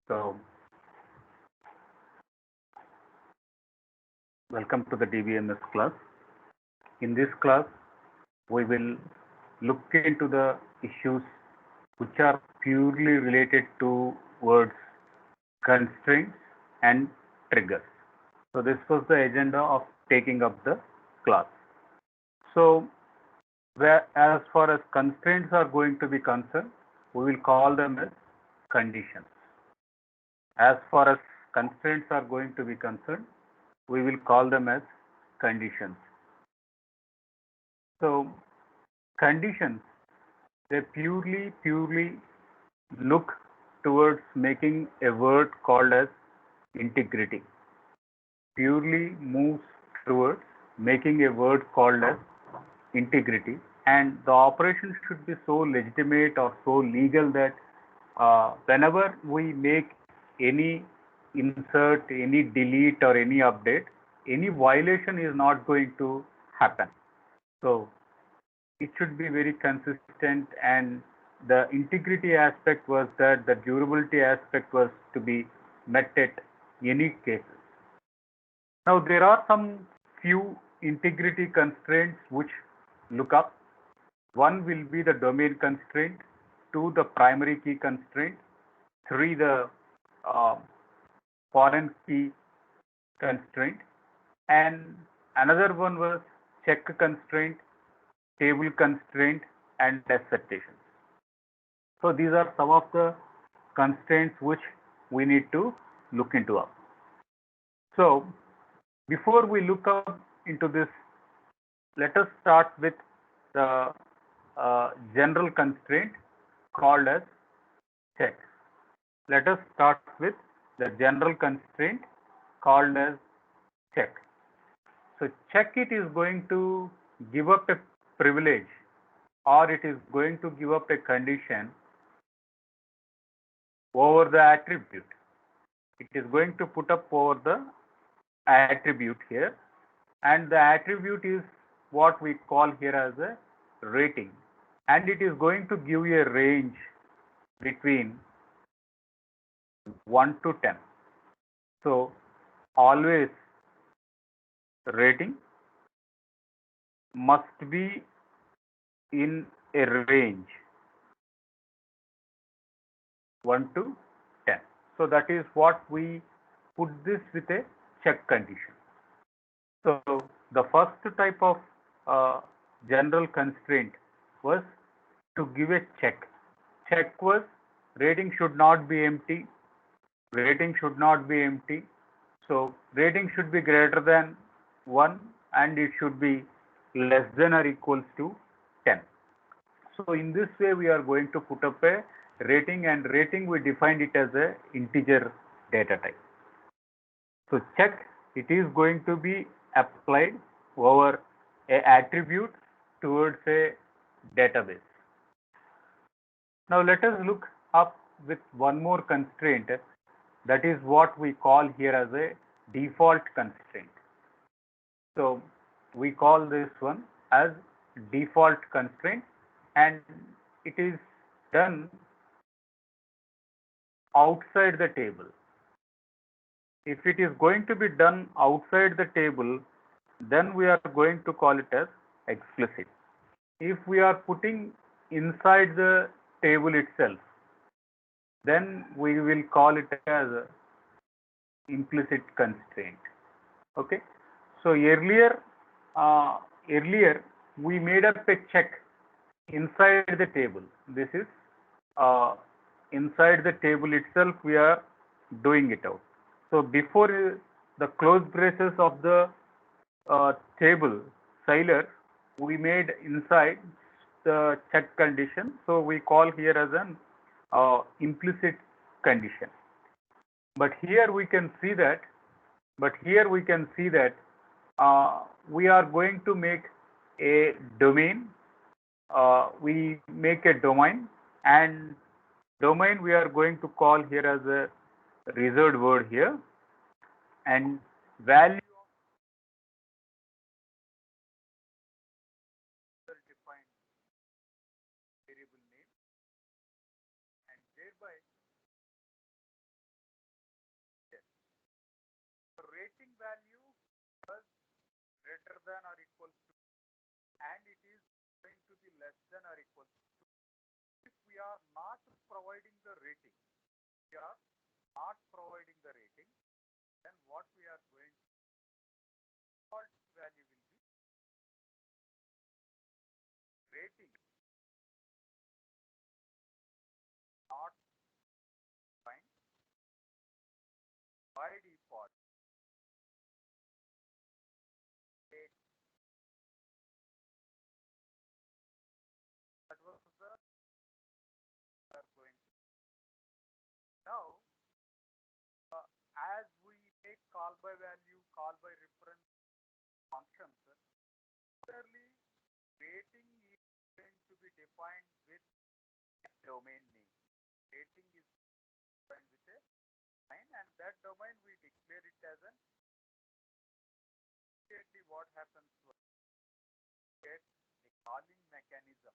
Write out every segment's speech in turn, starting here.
So, welcome to the DBMS class. In this class, we will look into the issues which are purely related to words, constraints, and triggers. So, this was the agenda of taking up the class. So, as far as constraints are going to be concerned, we will call them as conditions. As far as constraints are going to be concerned, we will call them as conditions. So, conditions, they purely look towards making a word called as integrity. Purely moves towards making a word called as integrity, and the operation should be so legitimate or so legal that whenever we make any insert, any delete or any update, any violation is not going to happen. So it should be very consistent, and the integrity aspect was that the durability aspect was to be met at any cases. Now there are some few integrity constraints which look up. One will be the domain constraint, two the primary key constraint, three the foreign key constraint, and another one was check constraint, table constraint, and assertions. So these are some of the constraints which we need to look into up. So before we look up into this, let us start with the general constraint called as check. Let us start with the general constraint called as check. So check it is going to give up a privilege, or it is going to give up a condition over the attribute. It is going to put up over the attribute here, and the attribute is what we call here as a rating, and it is going to give you a range between 1 to 10. So always rating must be in a range 1 to 10. So that is what we put this with a check condition. So the first type of general constraint was to give a check. Check was rating should not be empty. Rating should not be empty. So rating should be greater than 1 and it should be less than or equals to 10. So in this way we are going to put up a rating, and rating we defined it as a integer data type. So check, it is going to be applied over a attribute towards a database. Now let us look up with one more constraint, that is what we call here as a default constraint. So we call this one as default constraint, and it is done outside the table. If it is going to be done outside the table, then we are going to call it as explicit. If we are putting inside the table itself, then we will call it as a implicit constraint. Okay. So earlier we made up a check inside the table. This is inside the table itself we are doing it out. So before the close braces of the table Euler, we made inside the check condition. So we call here as an implicit condition. But here we can see that. We are going to make a domain. We make a domain, and domain we are going to call here as a reserved word here, and value of defined variable name, and thereby than or equals to, and it is going to be less than or equals to. If we are not providing the rating, we are not providing the rating, then what we are going to default value will be rating not defined by default. That was the we are going to. Now, as we make call by value, call by reference functions, similarly, rating is going to be defined with a domain name. Rating is defined with a domain, and that domain we declare it as an. Immediately, what happens to get a calling mechanism.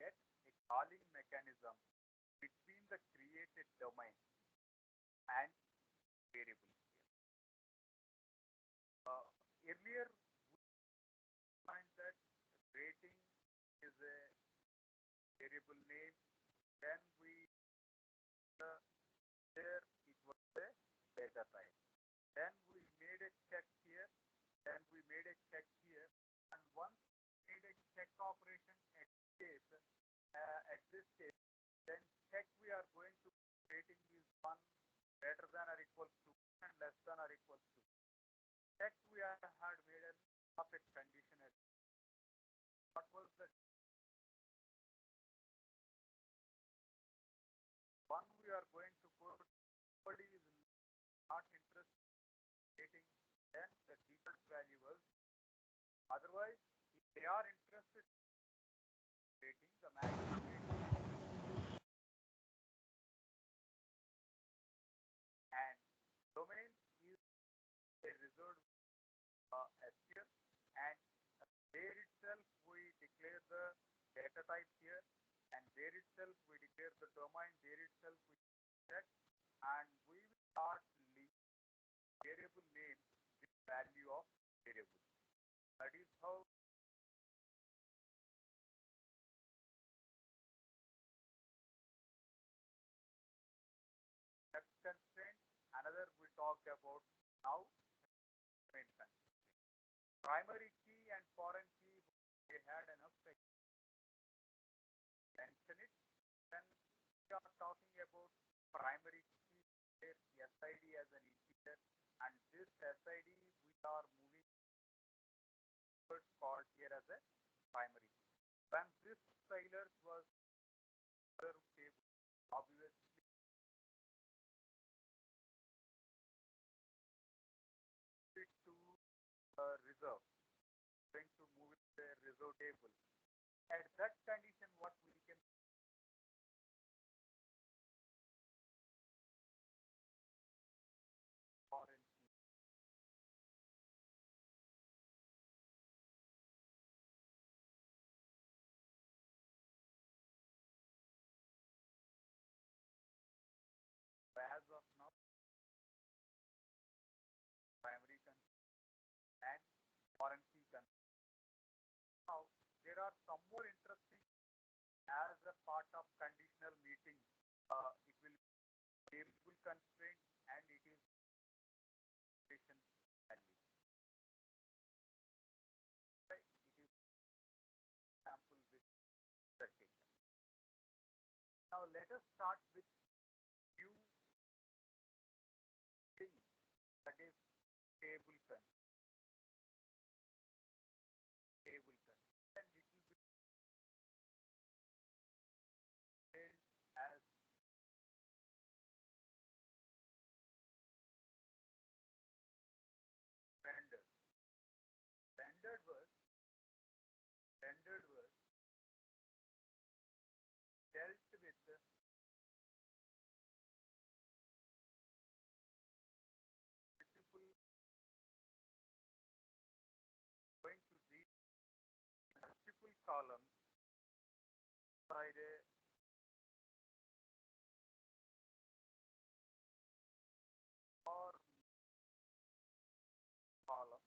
Get a calling mechanism between the created domain and variable here. Earlier, we find that rating is a variable name. Then there it was a data type. Then we made a check here. Then we made a check here. And once we made a check operation at this case, then check we are going to rating is 1 greater than or equals to and less than or equals to. Check we had made an of a condition as what was the one we are going to put. Somebody is not interested in rating, then the default value was. Otherwise, if they are interested in rating, the maximum rating and domain is a reserved SQL, and there itself we declare the data type here, and there itself we declare the domain, there itself we check, and we will start link variable name with value of variable. That is how that constraint. Another we talked about now main constraint. Primary key and foreign key, they had enough to mention it. Then we are talking about primary key, where SID as an integer, and this SID we are moving called here as a primary key. When this Taylor was table, obviously it to reserve, going to move it to a reserve table. At that condition, what we can foreign key as of now, primary and foreign key. Now, there are some more interesting as a part of conditional meeting. It will be variable constraint and it is value. Right? It is example with the data. Now let us start with few things, that is table constraint. Table constraint, and it will be as rendered. Rendered was dealt with multiple going to read multiple columns inside a or column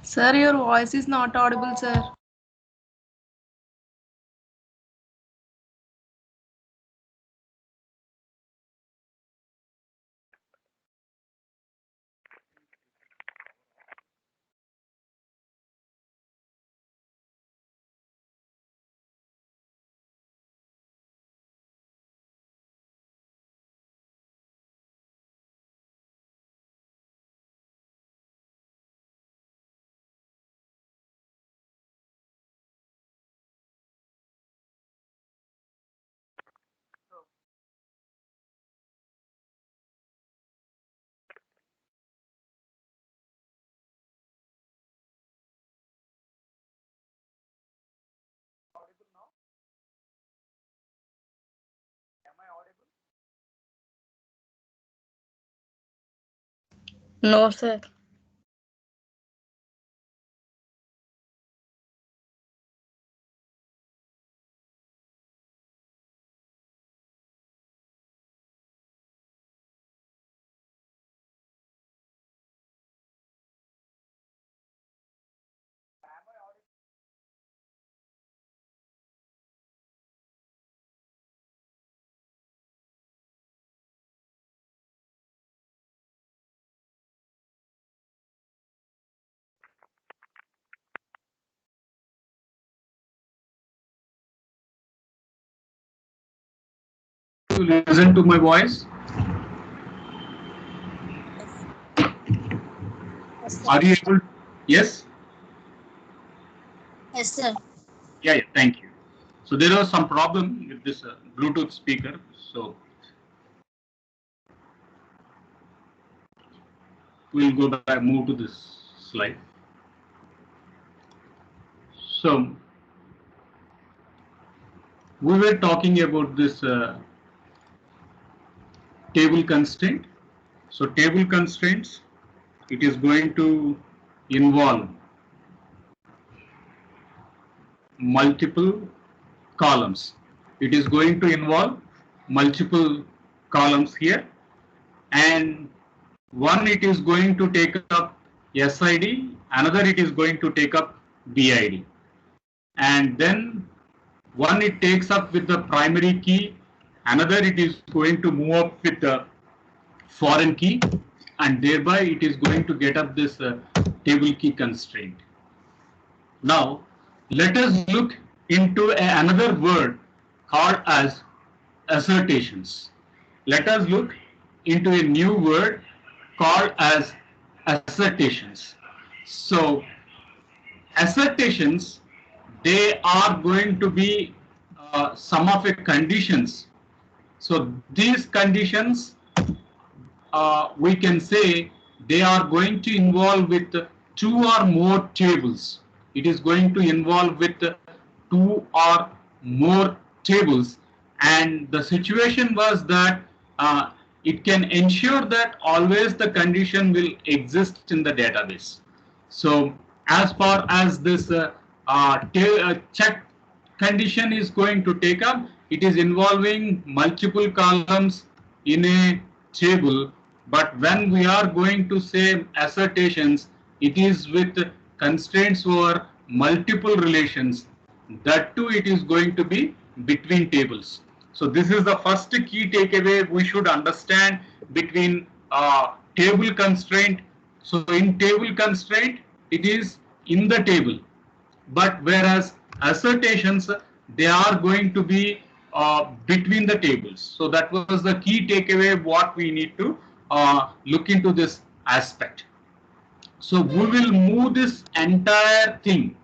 Sir, your voice is not audible, sir. No, sir. To listen to my voice? Yes, sir. Are you able? Yes? Yes, sir. Yeah, yeah, thank you. So there was some problem with this Bluetooth speaker. So we'll go back, move to this slide. So we were talking about this table constraint. So table constraints, it is going to involve multiple columns. It is going to involve multiple columns here, and one it is going to take up SID, another it is going to take up BID, and then one it takes up with the primary key, another it is going to move up with the foreign key, and thereby it is going to get up this table key constraint. Now let us look into another word called as assertions. Let us look into a new word called as assertions. So assertions, they are going to be some of the conditions. So these conditions, we can say they are going to involve with two or more tables. It is going to involve with two or more tables, and the situation was that it can ensure that always the condition will exist in the database. So as far as this check condition is going to take up, it is involving multiple columns in a table, but when we are going to say assertions, it is with constraints over multiple relations. That too, it is going to be between tables. So this is the first key takeaway we should understand between table constraint. So in table constraint, it is in the table, but whereas assertions, they are going to be between the tables. So that was the key takeaway what we need to look into this aspect. So we will move this entire thing,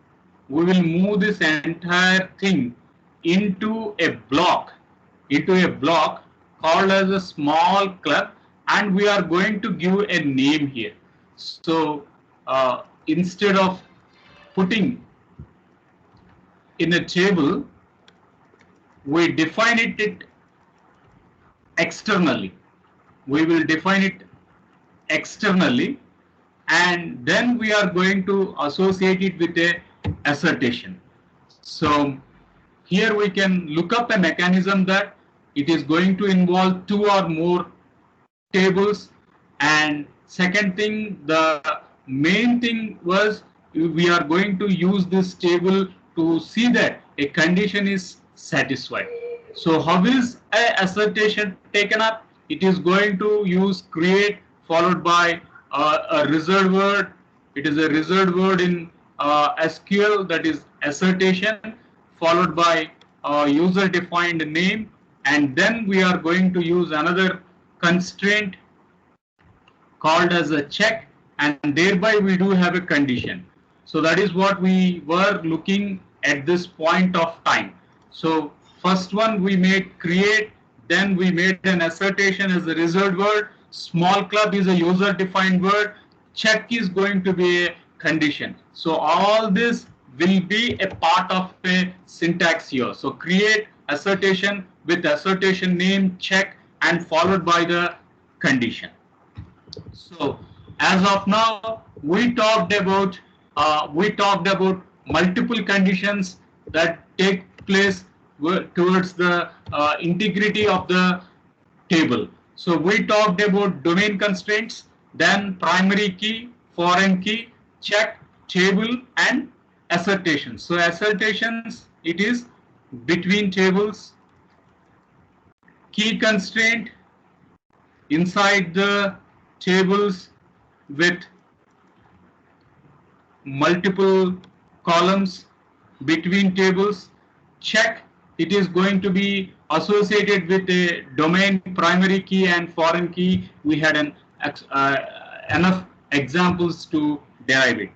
into a block called as a small club, and we are going to give a name here. So instead of putting in a table, we define it externally. We will define it externally, and then we are going to associate it with a assertion. So here we can look up a mechanism that it is going to involve two or more tables, and second thing, the main thing was we are going to use this table to see that a condition is satisfied. So how is a assertion taken up? It is going to use create followed by a result word. It is a result word in SQL, that is assertion, followed by user defined name, and then we are going to use another constraint called as a check, and thereby we do have a condition. So that is what we were looking at this point of time. So first one we made create, then we made an assertion as a result word, small club is a user defined word, check is going to be a condition. So all this will be a part of a syntax here. So create assertion with assertion name check and followed by the condition. So as of now, we talked about multiple conditions that take place towards the integrity of the table. So we talked about domain constraints, then primary key, foreign key, check, table, and assertions. So assertions, it is between tables, key constraint inside the tables with multiple columns between tables, check, it is going to be associated with a domain, primary key, and foreign key. We had enough examples to derive it.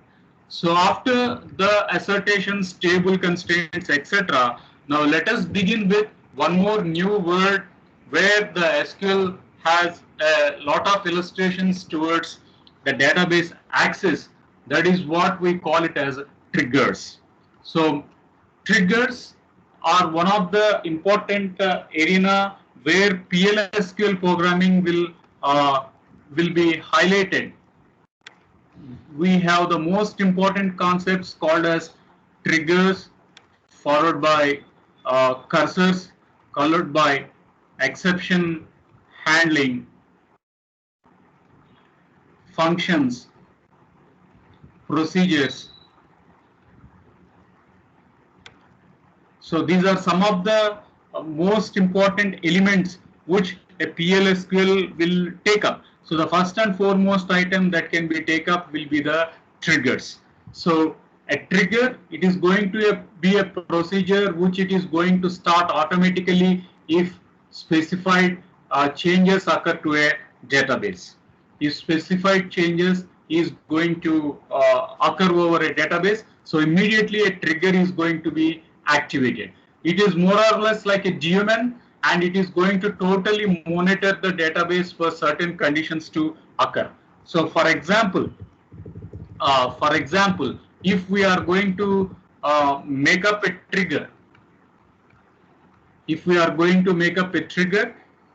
So after the assertions, table constraints, etc., now let us begin with one more new word where the SQL has a lot of illustrations towards the database access. That is what we call it as triggers. So triggers are one of the important arena where PLSQL programming will be highlighted. We have the most important concepts called as triggers, followed by cursors, followed by exception handling, functions, procedures. So these are some of the most important elements which a PLSQL will take up. So the first and foremost item that can be take up will be the triggers. So a trigger, it is going to be a procedure which it is going to start automatically if specified changes occur to a database. If specified changes is going to occur over a database, so immediately a trigger is going to be activated. It is more or less like a daemon, and it is going to totally monitor the database for certain conditions to occur. So for example, if we are going to make up a trigger,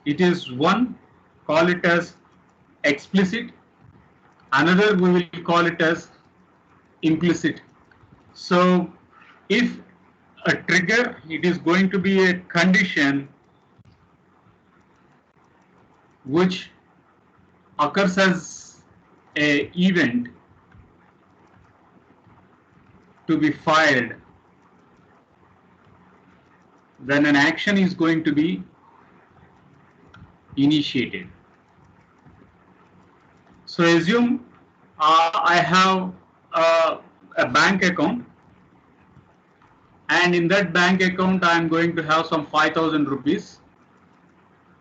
it is one, call it as explicit, another we will call it as implicit. So if a trigger, it is going to be a condition which occurs as a event to be fired when an action is going to be initiated. So assume I have a bank account, and in that bank account I am going to have some 5,000 rupees,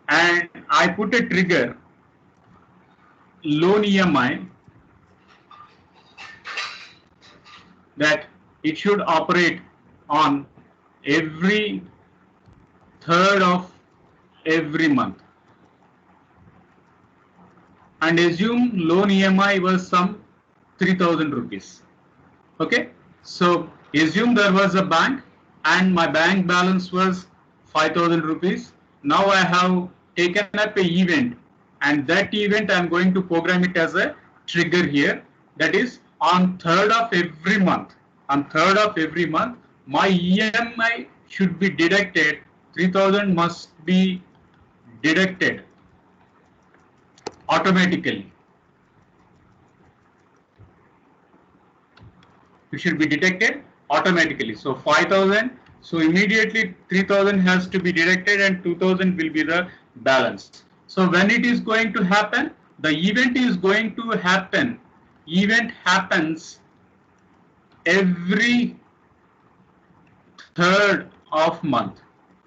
and I put a trigger loan EMI that it should operate on every 3rd of every month, and assume loan EMI was some 3,000 rupees. Okay, so assume there was a bank and my bank balance was 5,000 rupees. Now I have taken up an event, and that event I am going to program it as a trigger here. That is, on 3rd of every month, my EMI should be deducted. 3,000 must be deducted automatically. should be detected automatically. So 5,000. So immediately 3,000 has to be detected and 2,000 will be the balance. So when it is going to happen, the event is going to happen. Event happens every third of month.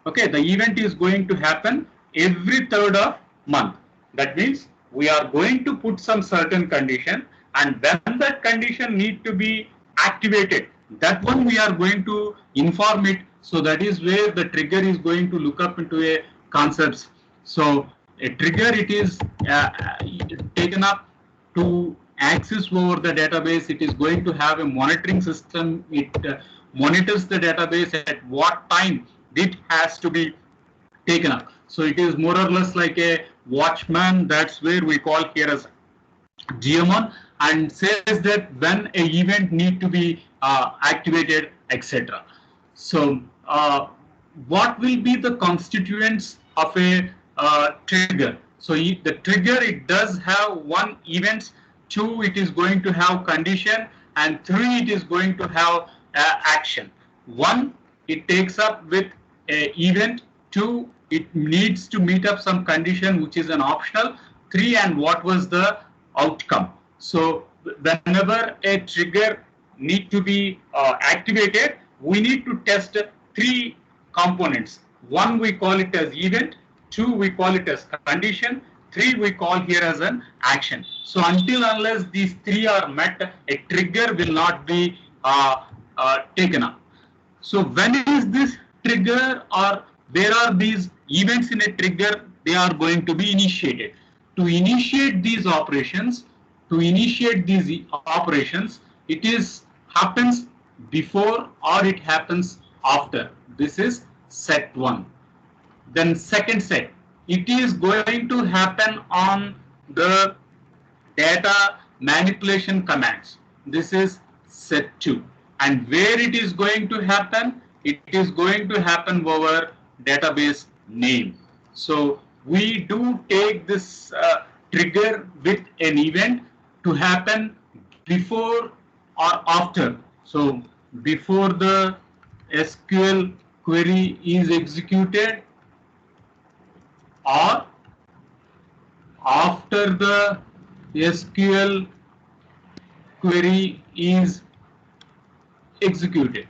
Okay, the event is going to happen every third of month. That means we are going to put some certain condition, and when that condition need to be activated, that one we are going to inform it. So that is where the trigger is going to look up into a concepts. So a trigger, it is taken up to access over the database. It is going to have a monitoring system. It monitors the database at what time it has to be taken up. So it is more or less like a watchman. That's where we call here as GMon, and says that when a event need to be activated, etc. So what will be the constituents of a trigger? So the trigger, it does have one events, two it is going to have condition, and three it is going to have action. One, it takes up with a event. Two, it needs to meet up some condition which is an optional. Three, and what was the outcome. So whenever a trigger need to be activated, we need to test three components. One, we call it as event. Two, we call it as condition. Three, we call here as an action. So until unless these three are met, a trigger will not be taken up. So when is this trigger, or where are these events in a trigger, they are going to be initiated? To initiate these operations, it is happens before or it happens after. This is set one. Then second set, it is going to happen on the data manipulation commands. This is set 2. And where it is going to happen? It is going to happen over database name. So we do take this trigger with an event to happen before or after. So before the SQL query is executed, or after the SQL query is executed.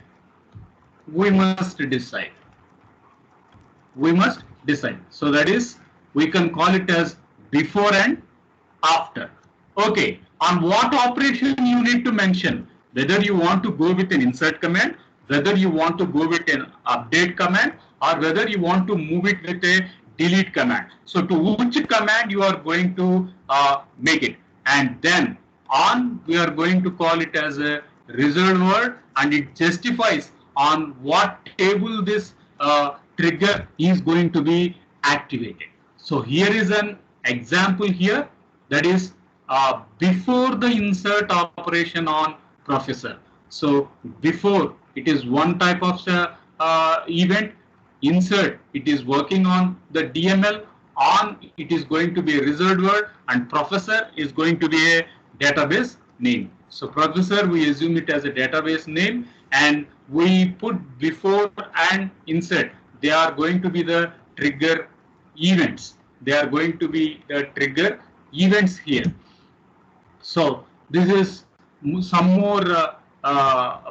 We must decide. So that is, we can call it as before and after. Okay, on what operation you need to mention, whether you want to go with an insert command, whether you want to go with an update command, or whether you want to move it with a delete command. So to which command you are going to make it, and then on we are going to call it as a reserved word, and it justifies on what table this trigger is going to be activated. So here is an example here, that is before the insert operation on professor. So before, it is one type of event. Insert, it is working on the DML. On, it is going to be a reserved word, and professor is going to be a database name. So professor, we assume it as a database name, and we put before and insert. They are going to be the trigger events. They are going to be the trigger events here. So this is some more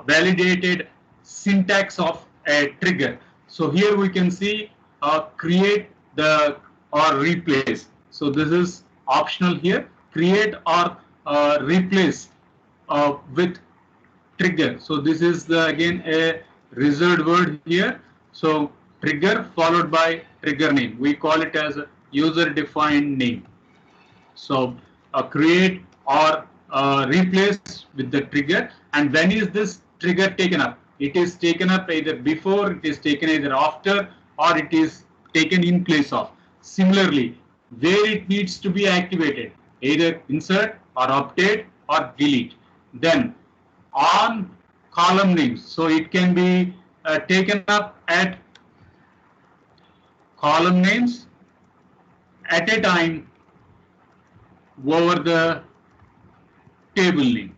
validated syntax of a trigger. So here we can see create the or replace. So this is optional here. Create or replace with trigger. So this is the, again, a reserved word here. So trigger followed by trigger name. We call it as a user defined name. So create or replace with the trigger. And when is this trigger taken up? It is taken up either before, it is taken either after, or it is taken in place of. Similarly, where it needs to be activated, either insert or update or delete. Then on column names, so it can be taken up at column names at a time over the table name.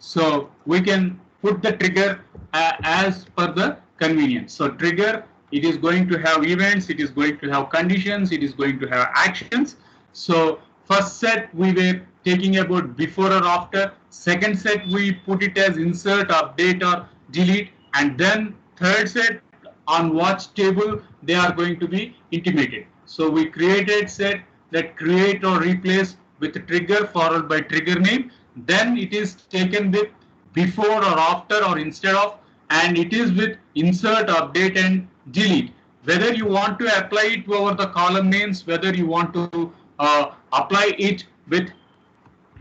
So we can put the trigger as per the convenience. So trigger, it is going to have events, it is going to have conditions, it is going to have actions. So first set we were taking about before or after. Second set we put it as insert, update or delete, and then third set on watch table they are going to be intimated. So we created set that create or replace with trigger followed by trigger name. Then it is taken with before or after or instead of, and it is with insert, update and delete. Whether you want to apply it over the column names, whether you want to apply it with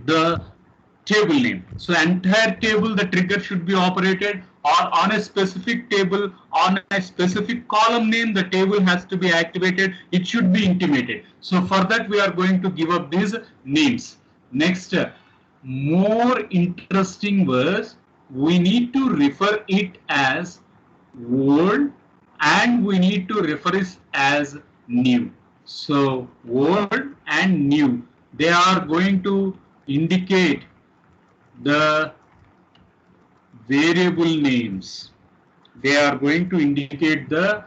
the table name. So entire table, the trigger should be operated, or on a specific table, on a specific column name, the table has to be activated. It should be intimated. So for that, we are going to give up these names. Next, more interesting was we need to refer it as old and we need to refer it as new. So old and new, they are going to indicate the variable names. They are going to indicate the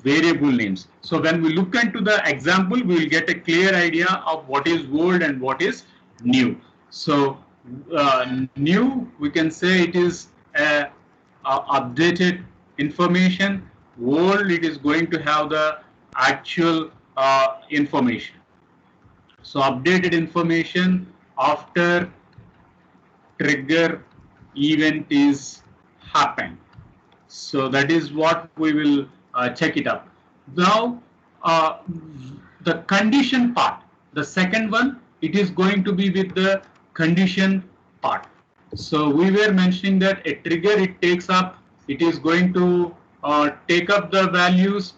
variable names. So when we look into the example, we will get a clear idea of what is old and what is new. So new, we can say it is updated information. Old, it is going to have the actual information. So updated information after trigger event is happened. So that is what we will check it up. Now the condition part, the second one, it is going to be with the condition part. So we were mentioning that a trigger, it takes up, it is going to take up the values.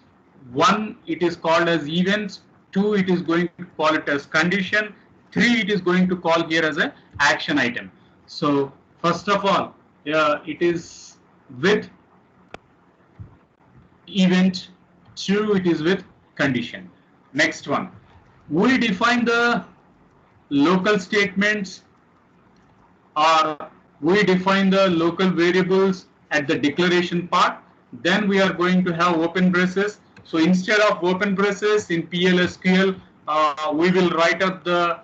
One, it is called as events. Two, it is going to call it as condition. Three, it is going to call here as a action item. So first of all, it is with event. Two, it is with condition. Next one, we define the local statements, or we define the local variables at the declaration part. Then we are going to have open braces. So instead of open braces in PLSQL, we will write up the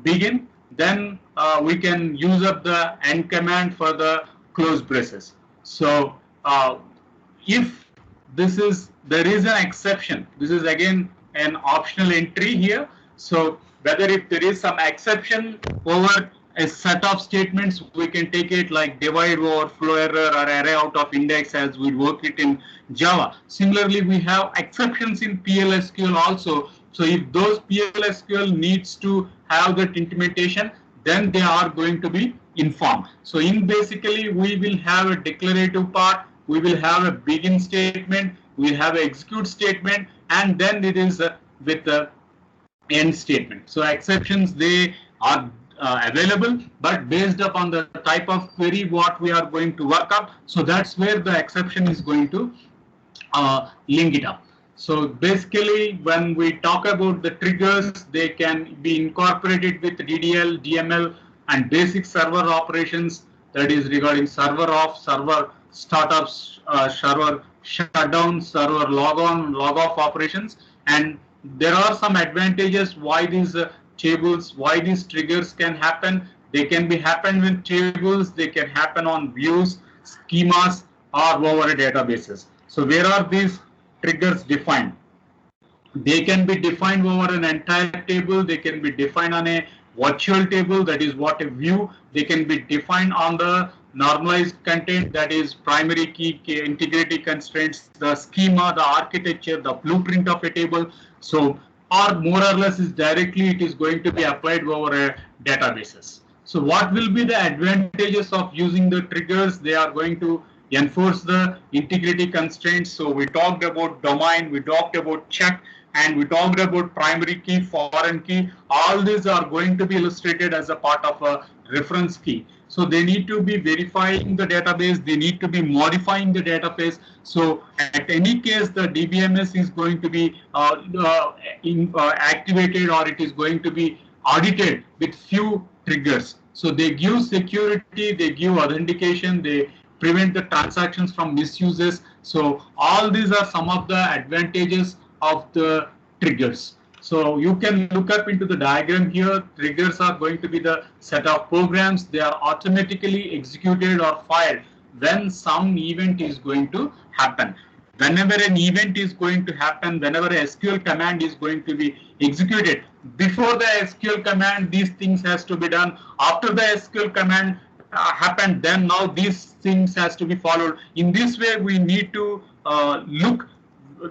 begin. Then we can use up the end command for the close braces. So if there is an exception, this is again an optional entry here. So whether if there is some exception over a set of statements, we can take it like divide, overflow error, or array out of index as we work it in Java. Similarly, we have exceptions in PLSQL also. So if those PLSQL needs to have that implementation, then they are going to be informed. So in basically, we will have a declarative part, we will have a begin statement, we will have an execute statement, and then it is with the end statement. So exceptions, they are available, but based upon the type of query what we are going to work up. So that's where the exception is going to link it up. So basically, when we talk about the triggers, they can be incorporated with DDL, DML, and basic server operations. That is regarding server off, server startups, server shutdown, server log on, log off operations. And there are some advantages why these tables, why these triggers can happen. They can be happen with tables, they can happen on views, schemas, or over databases. So where are these triggers defined? They can be defined over an entire table, they can be defined on a virtual table, that is what a view. They can be defined on the normalized content, that is primary key, integrity constraints, the schema, the architecture, the blueprint of a table. So or more or less is directly it is going to be applied over a databases. So what will be the advantages of using the triggers? They are going to enforce the integrity constraints. So we talked about domain, we talked about check, and we talked about primary key, foreign key. All these are going to be illustrated as a part of a reference key. So they need to be verifying the database, they need to be modifying the database. So at any case, the DBMS is going to be activated, or it is going to be audited with few triggers. So they give security, they give authentication, they prevent the transactions from misuses. So all these are some of the advantages of the triggers. So you can look up into the diagram here. Triggers are going to be the set of programs. They are automatically executed or fired when some event is going to happen. Whenever an event is going to happen, whenever a SQL command is going to be executed, before the SQL command, these things has to be done. After the SQL command happened, then now these things has to be followed. In this way, we need to look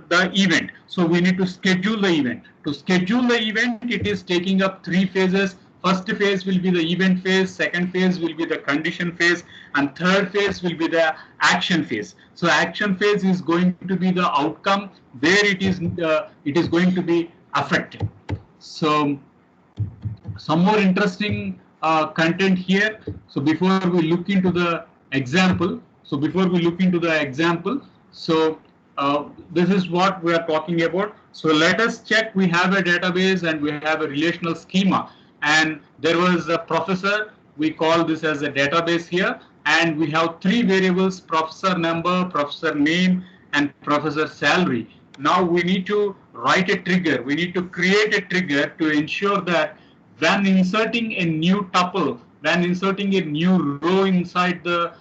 the event. So we need to schedule the event. To schedule the event, it is taking up 3 phases. First phase will be the event phase, second phase will be the condition phase, and third phase will be the action phase. So action phase is going to be the outcome where it is going to be affected. So some more interesting content here. So before we look into the example, this is what we are talking about. So let us check. We have a database and we have a relational schema, and there was a professor. We call this as a database here, and we have 3 variables: professor number, professor name, and professor salary. Now we need to write a trigger. We need to create a trigger to ensure that when inserting a new tuple, when inserting a new row inside the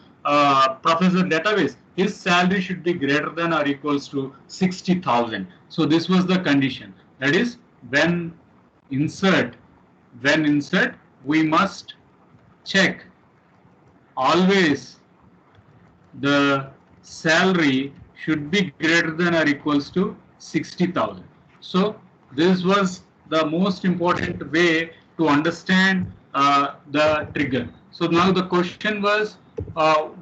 professor database, his salary should be greater than or equals to 60,000. So this was the condition. That is, when insert, we must check always the salary should be greater than or equals to 60,000. So this was the most important way to understand the trigger. So now the question was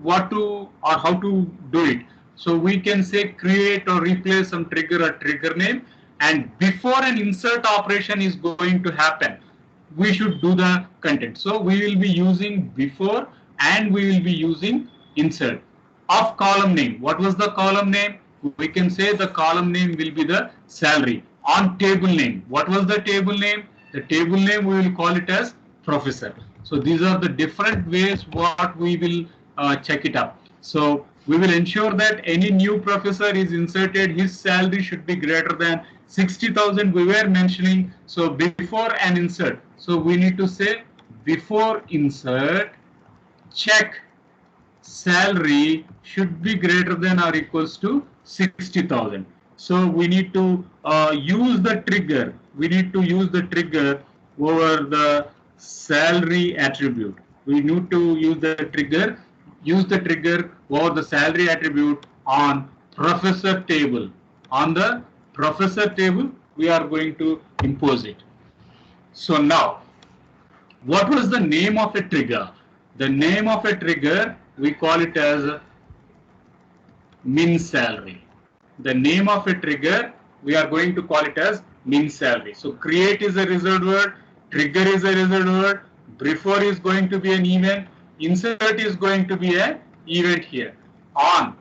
what to or how to do it. So we can say create or replace some trigger or trigger name, and before an insert operation is going to happen, we should do the content. So we will be using before and we will be using insert. Of column name, what was the column name? We can say the column name will be the salary. On table name, what was the table name? The table name we will call it as professor. So these are the different ways what we will check it up. So we will ensure that any new professor is inserted, his salary should be greater than 60,000 we were mentioning. So before an insert, so we need to say before insert, check salary should be greater than or equals to 60,000. So we need to use the trigger. We need to use the trigger over the salary attribute. We need to use the trigger over the salary attribute on professor table. On the professor table, we are going to impose it. So now, what was the name of a trigger? The name of a trigger, we call it as min salary. The name of a trigger, we are going to call it as min salary. So create is a reserved word, trigger is a reserved word, before is going to be an event, insert is going to be an event here. On,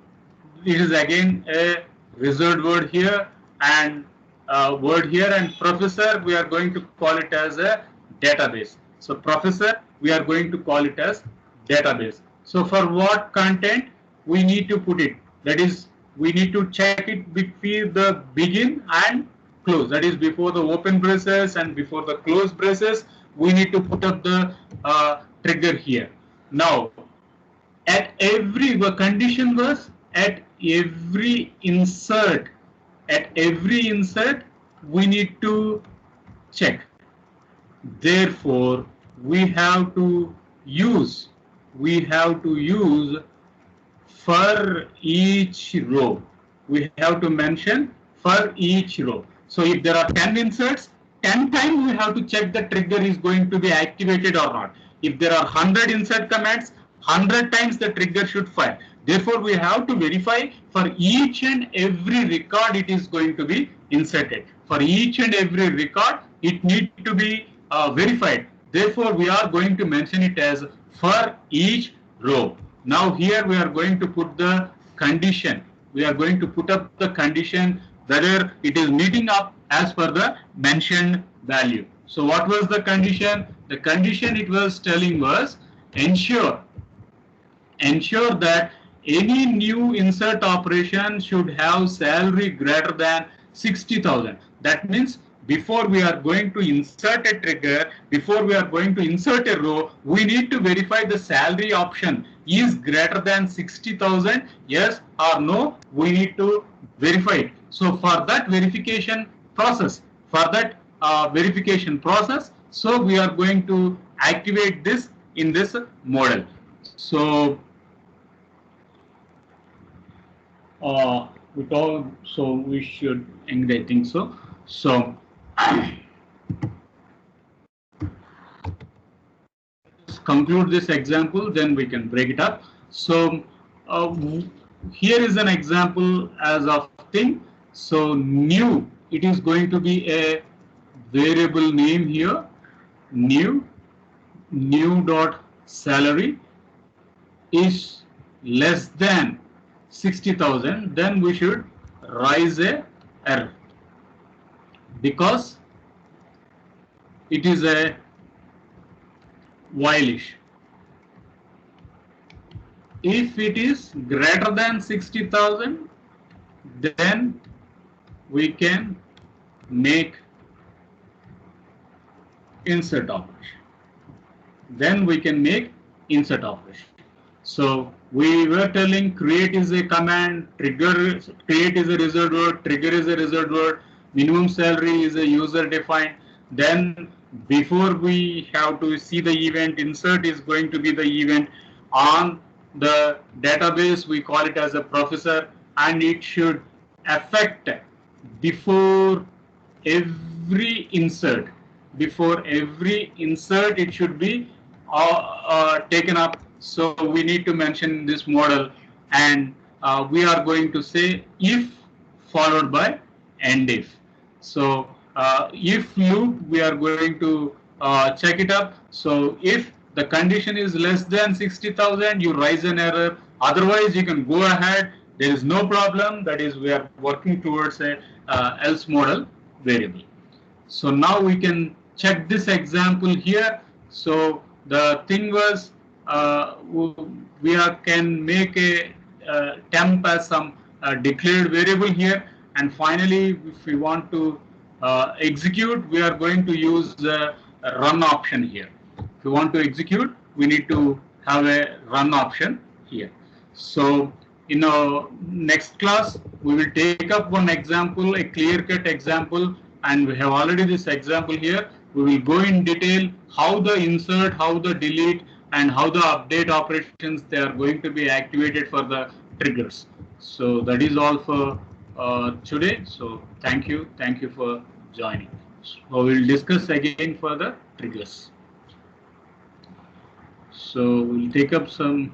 it is again a reserved word here, and and professor, we are going to call it as a database. So professor, we are going to call it as database. So for what content we need to put it? That is, we need to check it between the begin and close. That is, before the open braces and before the close braces, we need to put up the trigger here. Now, at every condition was at every insert. At every insert, we need to check. Therefore, we have to use for each row. We have to mention for each row. So if there are 10 inserts, 10 times we have to check the trigger is going to be activated or not. If there are 100 insert commands, 100 times the trigger should fire. Therefore, we have to verify for each and every record it is going to be inserted. For each and every record, it needs to be verified. Therefore, we are going to mention it as for each row. Now here we are going to put the condition. We are going to put up the condition whether it is meeting up as per the mentioned value. So what was the condition? The condition it was telling was ensure that any new insert operation should have salary greater than 60,000. That means before we are going to insert a trigger, before we are going to insert a row, we need to verify the salary option is greater than 60,000, yes or no, we need to verify it. So for that verification process, so we are going to activate this in this model. So we should end, I think so. So let's conclude this example, then we can break it up. So here is an example as of thing. So new, it is going to be a variable name here, new dot salary is less than 60,000, then we should raise a error because it is a whileish. If it is greater than 60,000, then we can make insert operation. So we were telling create is a command, create is a reserved word, trigger is a reserved word, minimum salary is a user defined. Then before we have to see the event, insert is going to be the event on the database. We call it as a professor, and it should affect before every insert. It should be taken up. So we need to mention this model, and we are going to say if followed by end if. So if loop, we are going to check it up. So if the condition is less than 60,000, you raise an error. Otherwise, you can go ahead. There is no problem. That is, we are working towards a else model variable. So now we can check this example here. So the thing was, we can make a temp as some declared variable here, and finally, if we want to execute, we are going to use the run option here. If we want to execute, we need to have a run option here. So in our next class, we will take up one example, a clear-cut example, and we have already this example here. We will go in detail how the insert, how the delete, and how the update operations they are going to be activated for the triggers. So that is all for today. So thank you for joining. So we'll discuss again for the triggers. So we'll take up some